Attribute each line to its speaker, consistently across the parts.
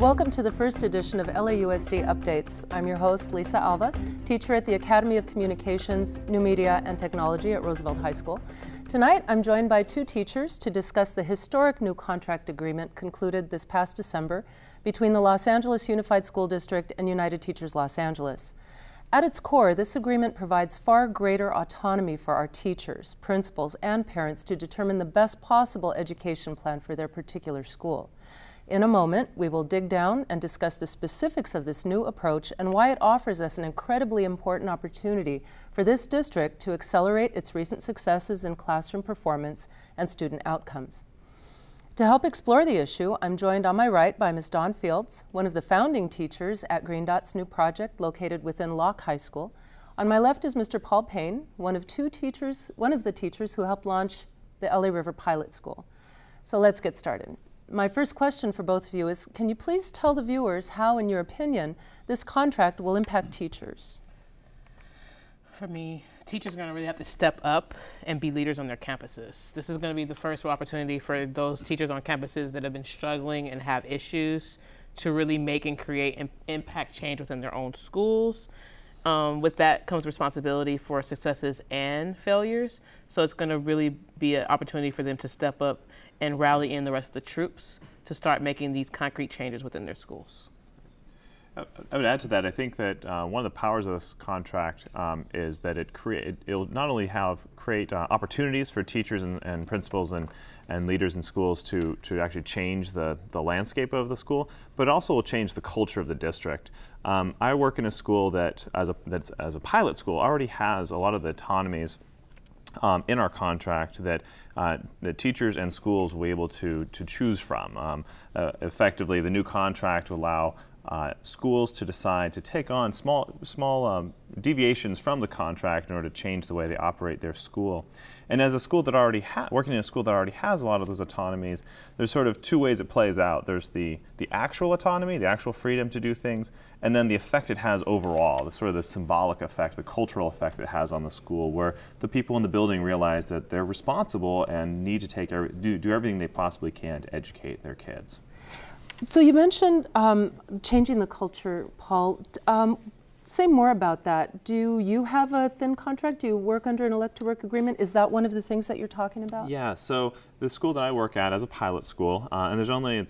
Speaker 1: Welcome to the first edition of LAUSD Updates. I'm your host, Lisa Alva, teacher at the Academy of Communications, New Media, and Technology at Roosevelt High School. Tonight, I'm joined by two teachers to discuss the historic new contract agreement concluded this past December between the Los Angeles Unified School District and United Teachers Los Angeles. At its core, this agreement provides far greater autonomy for our teachers, principals, and parents to determine the best possible education plan for their particular school. In a moment, we will dig down and discuss the specifics of this new approach and why it offers us an incredibly important opportunity for this district to accelerate its recent successes in classroom performance and student outcomes. To help explore the issue, I'm joined on my right by Ms. Dawn Fields, one of the founding teachers at Green Dot's new project located within Locke High School. On my left is Mr. Paul Payne, one of the teachers who helped launch the LA River Pilot School. So let's get started. My first question for both of you is, can you please tell the viewers how, in your opinion, this contract will impact teachers?
Speaker 2: For me, teachers are going to really have to step up and be leaders on their campuses. This is going to be the first opportunity for those teachers on campuses that have been struggling and have issues to really make and create and impact change within their own schools. With that comes responsibility for successes and failures. So it's going to really be an opportunity for them to step up and rally in the rest of the troops to start making these concrete changes within their schools.
Speaker 3: I would add to that, I think that one of the powers of this contract is that it'll not only create opportunities for teachers and principals and leaders in schools to actually change the landscape of the school, but also will change the culture of the district. I work in a school that's as a pilot school already has a lot of the autonomies in our contract that teachers and schools will be able to choose from. Effectively, the new contract will allow schools to decide to take on small deviations from the contract in order to change the way they operate their school. And as a school that working in a school that already has a lot of those autonomies, there's sort of two ways it plays out. There's the actual autonomy, the actual freedom to do things, and then the effect it has overall, the sort of the symbolic effect, the cultural effect it has on the school, where the people in the building realize that they're responsible and need to do everything they possibly can to educate their kids.
Speaker 1: So you mentioned changing the culture, Paul. Say more about that. Do you have a thin contract? Do you work under an elect-to-work agreement? Is that one of the things that you're talking about?
Speaker 3: Yeah, so the school that I work at is a pilot school, and there's only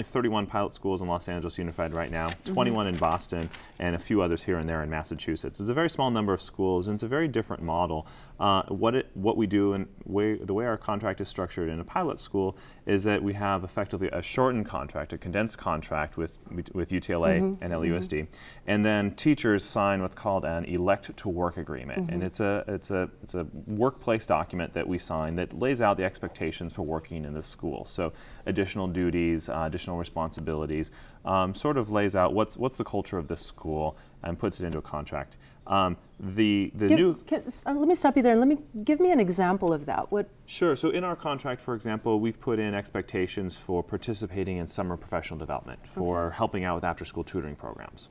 Speaker 3: 31 pilot schools in Los Angeles Unified right now, 21 in Boston, and a few others here and there in Massachusetts. It's a very small number of schools, and it's a very different model. What we do and the way our contract is structured in a pilot school is that we have effectively a shortened contract, a condensed contract with UTLA and LAUSD, and then teachers sign what's called an elect-to-work agreement, and it's a workplace document that we sign that lays out the expectations for working in the school. So additional duties, additional responsibilities, sort of lays out what's the culture of this school and puts it into a contract. Let me stop you there and give me an example of that. Sure. So in our contract, for example, we've put in expectations for participating in summer professional development, for helping out with after-school tutoring programs.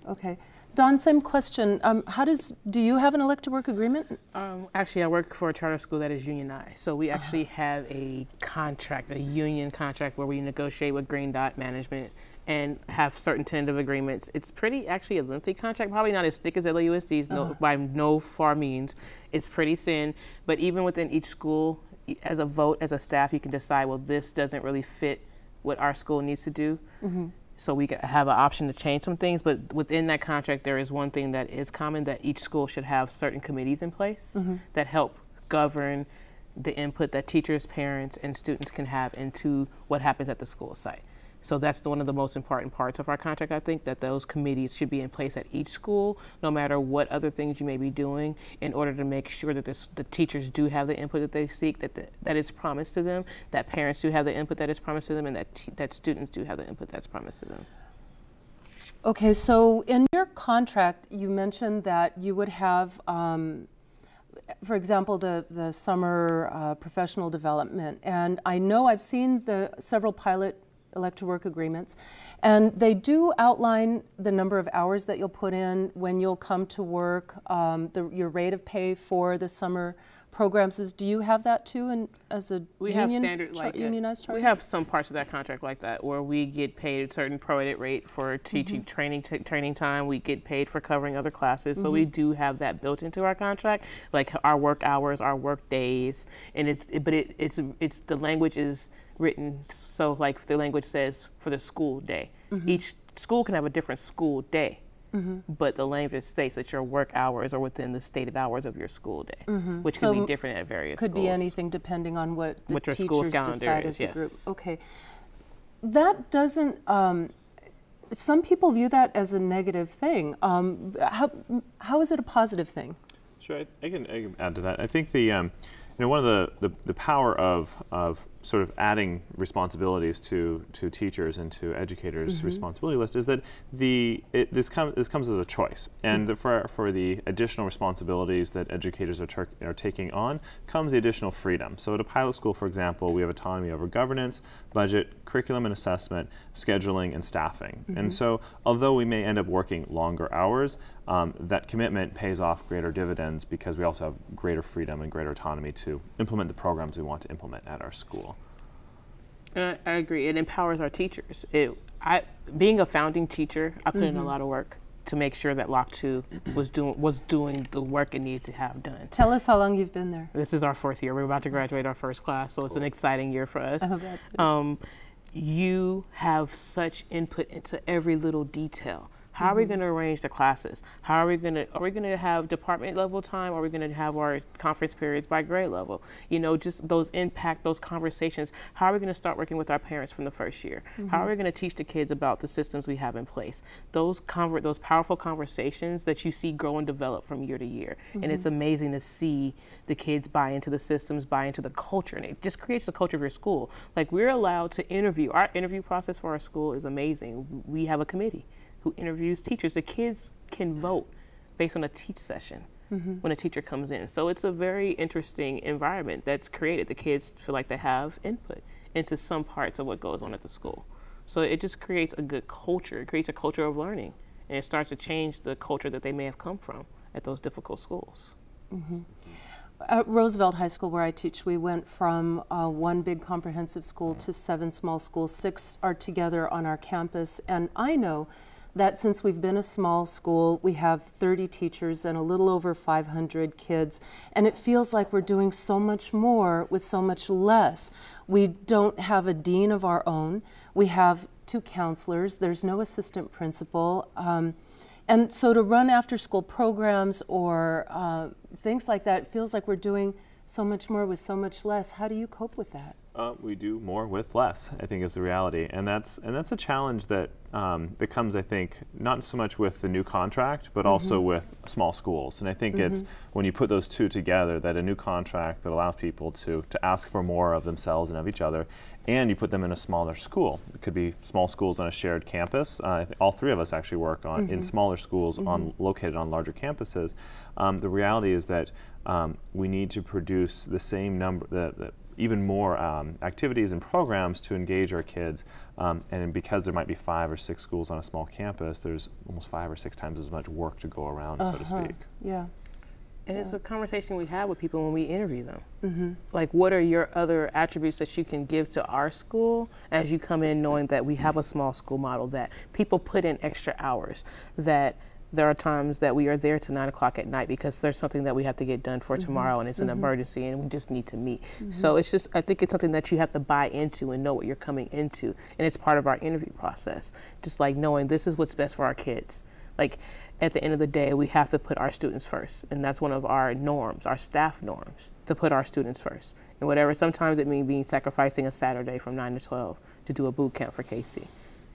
Speaker 3: Okay. Don, same question. Do you have an elect-to-work agreement?
Speaker 2: Actually, I work for a charter school that is unionized. So we actually have a contract, a union contract, where we negotiate with Green Dot management and have certain tentative agreements. It's actually a lengthy contract, probably not as thick as LAUSD's, by no far means. It's pretty thin, but even within each school, as a vote, as a staff, you can decide, well, this doesn't really fit what our school needs to do. So we have an option to change some things, but within that contract, there is one thing that is common, that each school should have certain committees in place that help govern the input that teachers, parents, and students can have into what happens at the school site. So that's one of the most important parts of our contract, I think, that those committees should be in place at each school, no matter what other things you may be doing, in order to make sure that the teachers do have the input that they seek, that is promised to them, that parents do have the input that is promised to them, and that students do have the input that's promised to them.
Speaker 1: Okay, so in your contract, you mentioned that you would have, for example, the summer professional development, and I know I've seen the several pilot elect-to-work agreements, and they do outline the number of hours that you'll put in, when you'll come to work, your rate of pay for the summer programs. Do you have that too? And as a unionized charter?
Speaker 2: We have some parts of that contract like that, where we get paid a certain prorated rate for teaching training time. We get paid for covering other classes. So we do have that built into our contract, like our work hours, our work days, and it's the language is written so like the language says for the school day. Each school can have a different school day. But the language states that your work hours are within the stated hours of your school day, which
Speaker 1: So
Speaker 2: could be different at various schools.
Speaker 1: Could be anything depending on what the
Speaker 2: your school's
Speaker 1: teachers
Speaker 2: calendar
Speaker 1: decide
Speaker 2: is,
Speaker 1: as a group.
Speaker 2: yes.
Speaker 1: Okay. That doesn't, some people view that as a negative thing. How is it a positive thing?
Speaker 3: Sure, I can add to that. I think one of the power of sort of adding responsibilities to teachers and to educators' responsibility list is that this comes as a choice, and for the additional responsibilities that educators are taking on comes the additional freedom. So at a pilot school, for example, we have autonomy over governance, budget, curriculum and assessment, scheduling, and staffing. And so although we may end up working longer hours, that commitment pays off greater dividends because we also have greater freedom and greater autonomy to implement the programs we want to implement at our school.
Speaker 2: I agree. It empowers our teachers. Being a founding teacher, I put in a lot of work to make sure that LOC 2 was doing the work it needed to have done.
Speaker 1: Tell us how long you've been there.
Speaker 2: This is our 4th year. We're about to graduate our first class, so it's an exciting year for us. You have such input into every little detail. How are we going to arrange the classes? Are we going to have department level time? Or are we going to have our conference periods by grade level? You know, just those conversations. How are we going to start working with our parents from the first year? How are we going to teach the kids about the systems we have in place? Those powerful conversations that you see grow and develop from year to year. And it's amazing to see the kids buy into the systems, buy into the culture, and it just creates the culture of your school. Like, we're allowed to interview. Our interview process for our school is amazing. We have a committee who interviews teachers. The kids can vote based on a teach session when a teacher comes in. So it's a very interesting environment that's created. The kids feel like they have input into some parts of what goes on at the school. So it just creates a good culture. It creates a culture of learning, and it starts to change the culture that they may have come from at those difficult schools.
Speaker 1: At Roosevelt High School, where I teach, we went from one big comprehensive school to 7 small schools. 6 are together on our campus, and I know that since we've been a small school, we have 30 teachers and a little over 500 kids, and it feels like we're doing so much more with so much less. We don't have a dean of our own. We have 2 counselors. There's no assistant principal. And so to run after-school programs or things like that, it feels like we're doing so much more with so much less. How do you cope with that?
Speaker 3: We do more with less, I think, is the reality, and that's a challenge that that comes, I think, not so much with the new contract, but also with small schools. And I think it's when you put those two together, that a new contract that allows people to ask for more of themselves and of each other, and you put them in a smaller school. It could be small schools on a shared campus. All 3 of us actually work on in smaller schools located on larger campuses. The reality is that we need to produce the same number, even more activities and programs to engage our kids, and because there might be 5 or 6 schools on a small campus, there's almost 5 or 6 times as much work to go around, so to speak.
Speaker 1: Yeah.
Speaker 2: And it's a conversation we have with people when we interview them. Like, what are your other attributes that you can give to our school as you come in, knowing that we have a small school model, that people put in extra hours, that there are times that we are there to 9 o'clock at night because there's something that we have to get done for tomorrow, and it's an emergency, and we just need to meet. So it's just, I think it's something that you have to buy into and know what you're coming into, and it's part of our interview process. Just like knowing this is what's best for our kids. Like, at the end of the day, we have to put our students first, and that's one of our norms, our staff norms, to put our students first. And whatever, sometimes it means sacrificing a Saturday from 9 to 12 to do a boot camp for Casey.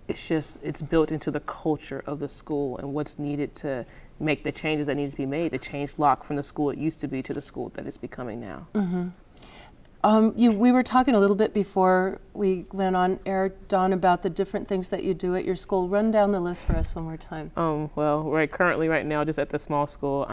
Speaker 2: It's built into the culture of the school and what's needed to make the changes that need to be made, to change LOC from the school it used to be to the school that it's becoming now. We were talking a little bit before we went on air, Dawn, about the different things that you do at your school. Run down the list for us one more time. Well, currently right now, just at the small school,